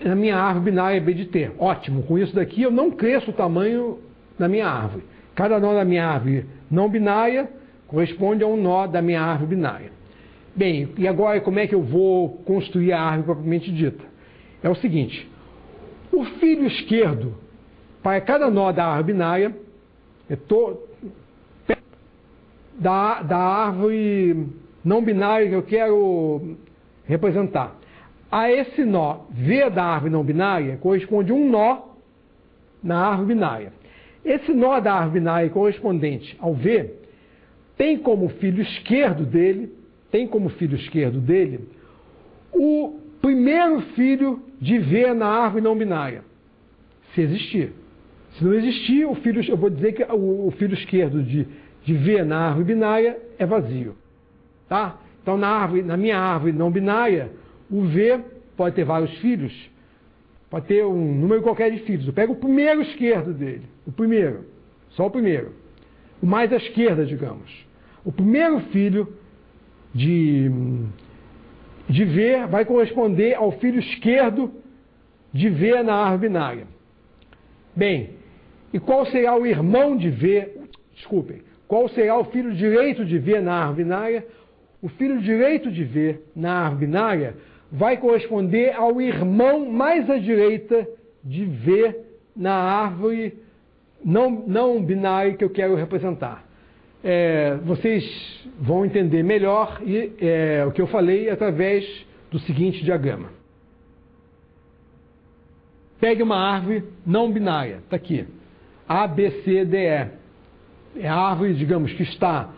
na minha árvore binária B de T. Ótimo, com isso daqui eu não cresço o tamanho da minha árvore. Cada nó da minha árvore não binária corresponde a um nó da minha árvore binária. Bem, e agora como é que eu vou construir a árvore propriamente dita? É o seguinte, o filo esquerdo para cada nó da árvore binária, da árvore não binária que eu quero representar. A esse nó V da árvore não binária corresponde um nó na árvore binária. Esse nó da árvore binária correspondente ao V tem como filo esquerdo dele, o primeiro filho de V na árvore não binária, se existir. Se não existir, eu vou dizer que o filo esquerdo de V na árvore binária é vazio. Tá? Então, na minha árvore não binária, o V pode ter vários filhos, pode ter um número qualquer de filhos. Eu pego o primeiro esquerdo dele, só o primeiro, o mais à esquerda, digamos. O primeiro filho de V vai corresponder ao filho esquerdo de V na árvore binária. Bem, e qual será o irmão de V? Desculpem, qual será o filho direito de V na árvore binária? O filho direito de V na árvore binária vai corresponder ao irmão mais à direita de V na árvore não binária que eu quero representar. Vocês vão entender melhor o que eu falei através do seguinte diagrama. Pegue uma árvore não binária, está aqui, A, B, C, D, E. É a árvore, digamos, que está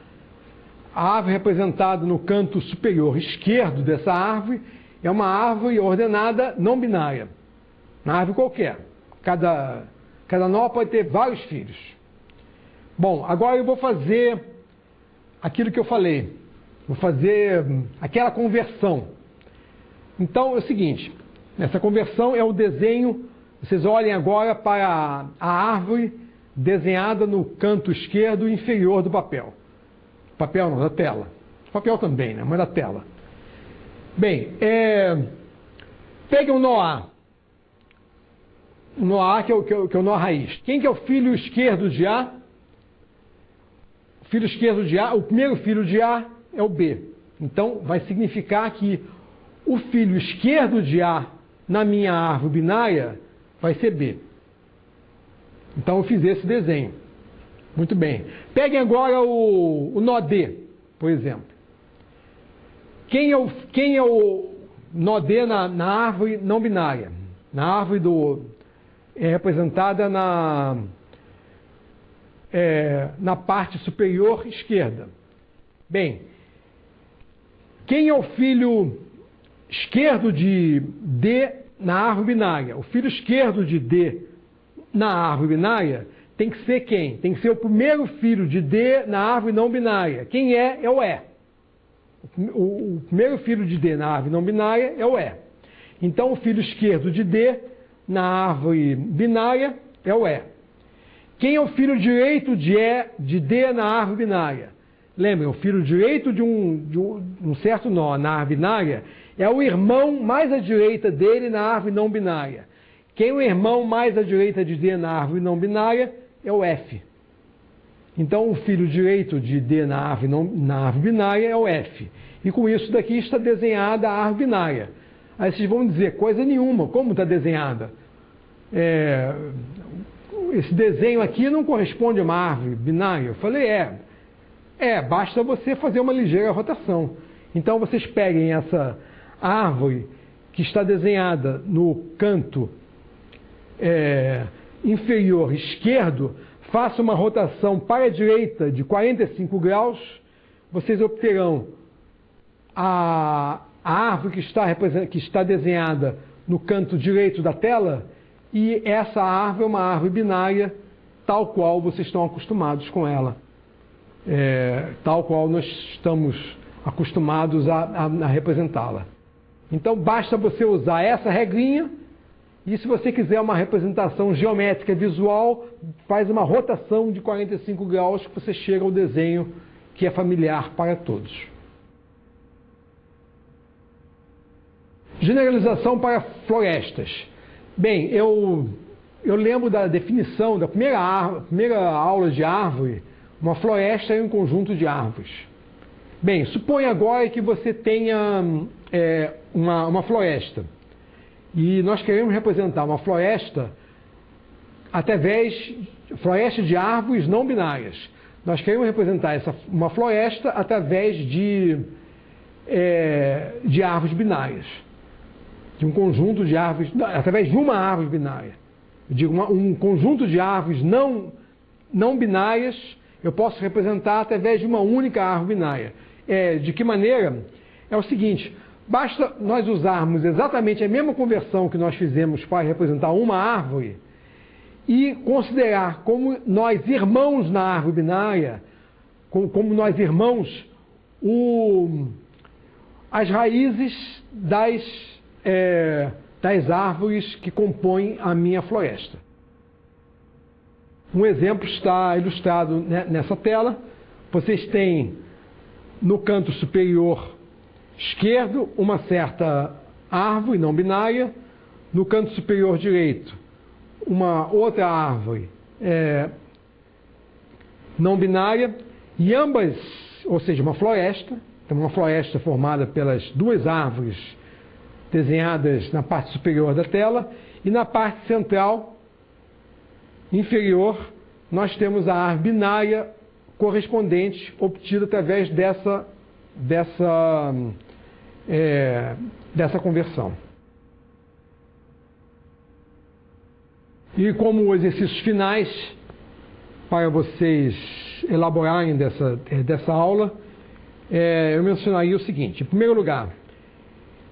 a árvore representada no canto superior esquerdo dessa árvore é uma árvore ordenada não binária, uma árvore qualquer. Cada nó pode ter vários filhos. Bom, agora eu vou fazer aquilo que eu falei, vou fazer aquela conversão. Então é o seguinte, essa conversão é o desenho, vocês olhem agora para a árvore desenhada no canto esquerdo inferior do papel. Papel não, da tela. Papel também, né? Mas da tela. Bem, pegue um nó A. O nó A que é o nó raiz. Quem que é o filho esquerdo de A? O filho esquerdo de A, o primeiro filho de A é o B. Então, vai significar que o filho esquerdo de A na minha árvore binária vai ser B. Então, eu fiz esse desenho. Muito bem. Peguem agora o nó D, por exemplo. Quem é o nó D na árvore não binária? Na árvore é representada na parte superior esquerda. Bem, quem é o filho esquerdo de D na árvore binária? O filho esquerdo de D na árvore binária tem que ser quem? Tem que ser o primeiro filho de D na árvore não binária. Quem é? É o E. O primeiro filho de D na árvore não binária é o E. Então, o filho esquerdo de D na árvore binária é o E. Quem é o filho direito de D na árvore binária? Lembrem, o filho direito de um certo nó na árvore binária é o irmão mais à direita dele na árvore não binária. Quem é o irmão mais à direita de D na árvore não binária é o F. Então, o filho direito de D na árvore binária é o F. E com isso daqui está desenhada a árvore binária. Aí vocês vão dizer, coisa nenhuma, como está desenhada? Esse desenho aqui não corresponde a uma árvore binária. Eu falei, basta você fazer uma ligeira rotação. Então, vocês peguem essa árvore que está desenhada no canto inferior esquerdo, faça uma rotação para a direita de 45 graus, vocês obterão a árvore que está desenhada no canto direito da tela, e essa árvore é uma árvore binária, tal qual vocês estão acostumados com ela, tal qual nós estamos acostumados a representá-la. Então, basta você usar essa regrinha, e se você quiser uma representação geométrica visual, faz uma rotação de 45 graus que você chega ao desenho que é familiar para todos. Generalização para florestas. Bem, eu lembro da definição da primeira aula de árvore. Uma floresta é um conjunto de árvores. Bem, suponha agora que você tenha uma floresta. E nós queremos representar uma floresta floresta de árvores não binárias. Nós queremos representar uma floresta através de árvores binárias. De um conjunto de árvores, através de uma árvore binária. Eu digo, um conjunto de árvores não binárias, eu posso representar através de uma única árvore binária. De que maneira? É o seguinte, basta nós usarmos exatamente a mesma conversão que nós fizemos para representar uma árvore e considerar como nós irmãos na árvore binária, como nós irmãos, as raízes das árvores que compõem a minha floresta. Um exemplo está ilustrado nessa tela. Vocês têm no canto superior esquerdo uma certa árvore não binária, no canto superior direito uma outra árvore não binária, e ambas, ou seja, uma floresta, então uma floresta formada pelas duas árvores desenhadas na parte superior da tela, e na parte central inferior nós temos a árvore binária correspondente, obtida através dessa conversão. E como exercícios finais, para vocês elaborarem dessa aula, eu mencionaria o seguinte: em primeiro lugar,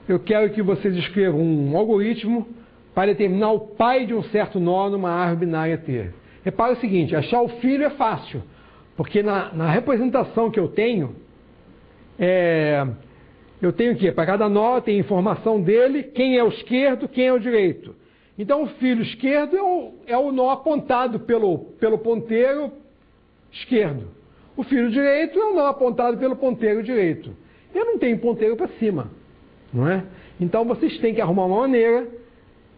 eu quero que vocês escrevam um algoritmo para determinar o pai de um certo nó numa árvore binária T. Repara o seguinte, achar o filho é fácil, porque na representação que eu tenho o quê? Para cada nó tem informação dele, quem é o esquerdo, quem é o direito. Então o filho esquerdo é o nó apontado pelo ponteiro esquerdo. O filho direito é o nó apontado pelo ponteiro direito. Eu não tenho ponteiro para cima, não é? Então vocês têm que arrumar uma maneira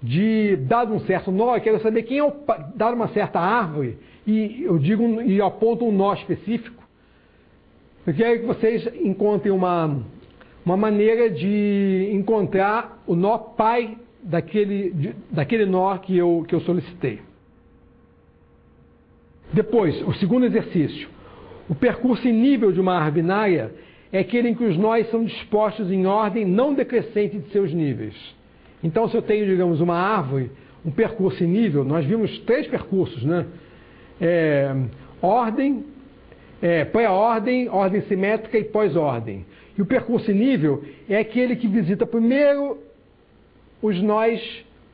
de, dado um certo nó, eu quero saber quem é o pai, dado uma certa árvore, e eu aponto um nó específico. Eu quero que vocês encontrem uma maneira de encontrar o nó pai daquele nó que eu solicitei. Depois, o segundo exercício. O percurso em nível de uma árvore binária é aquele em que os nós são dispostos em ordem não decrescente de seus níveis. Então, se eu tenho, digamos, uma árvore, um percurso em nível, nós vimos 3 percursos, né? Ordem, pré-ordem, ordem simétrica e pós-ordem. E o percurso em nível é aquele que visita primeiro os nós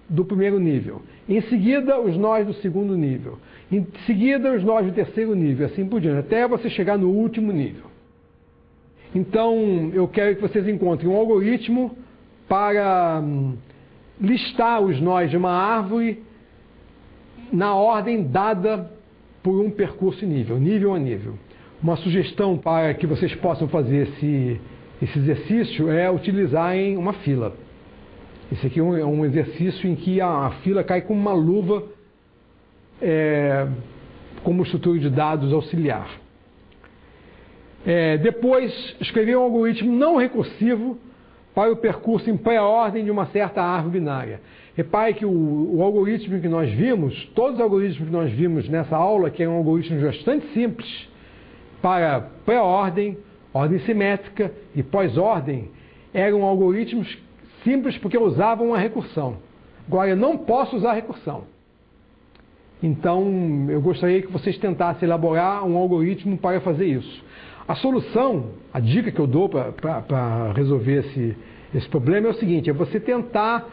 do primeiro nível, em seguida os nós do segundo nível, em seguida os nós do terceiro nível, assim por diante, até você chegar no último nível. Então, eu quero que vocês encontrem um algoritmo para listar os nós de uma árvore na ordem dada por um percurso em nível a nível. Uma sugestão para que vocês possam fazer esse exercício é utilizarem uma fila. Esse aqui é um exercício em que a fila cai como uma luva como estrutura de dados auxiliar. Depois, escrever um algoritmo não recursivo para o percurso em pré-ordem de uma certa árvore binária. Repare que o algoritmo que nós vimos, todos os algoritmos que nós vimos nessa aula, que eram algoritmos bastante simples, para pré-ordem, ordem simétrica e pós-ordem, eram algoritmos simples porque usavam a recursão. Agora, eu não posso usar a recursão. Então, eu gostaria que vocês tentassem elaborar um algoritmo para fazer isso. A solução, a dica que eu dou para resolver esse problema é o seguinte: é você tentar,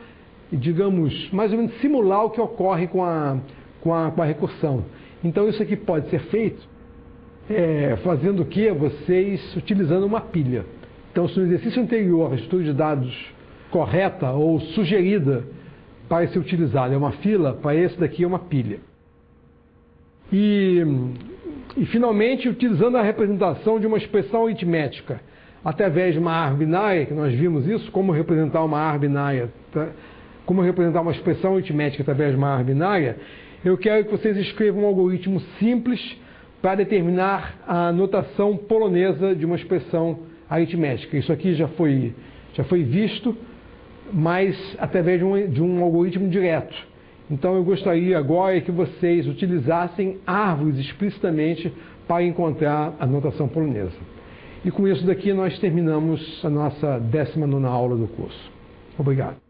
digamos, mais ou menos simular o que ocorre com a recursão. Então, isso aqui pode ser feito fazendo o quê? Vocês utilizando uma pilha. Então, se no exercício anterior a estrutura de dados correta ou sugerida para ser utilizada é uma fila, para esse daqui é uma pilha. E finalmente, utilizando a representação de uma expressão aritmética através de uma árvore binária, que nós vimos isso, como representar uma árvore binária, como representar uma expressão aritmética através de uma árvore binária, eu quero que vocês escrevam um algoritmo simples para determinar a notação polonesa de uma expressão aritmética. Isso aqui já foi visto, mas através de um algoritmo direto. Então eu gostaria agora que vocês utilizassem árvores explicitamente para encontrar a notação polonesa. E com isso daqui nós terminamos a nossa 19ª aula do curso. Obrigado.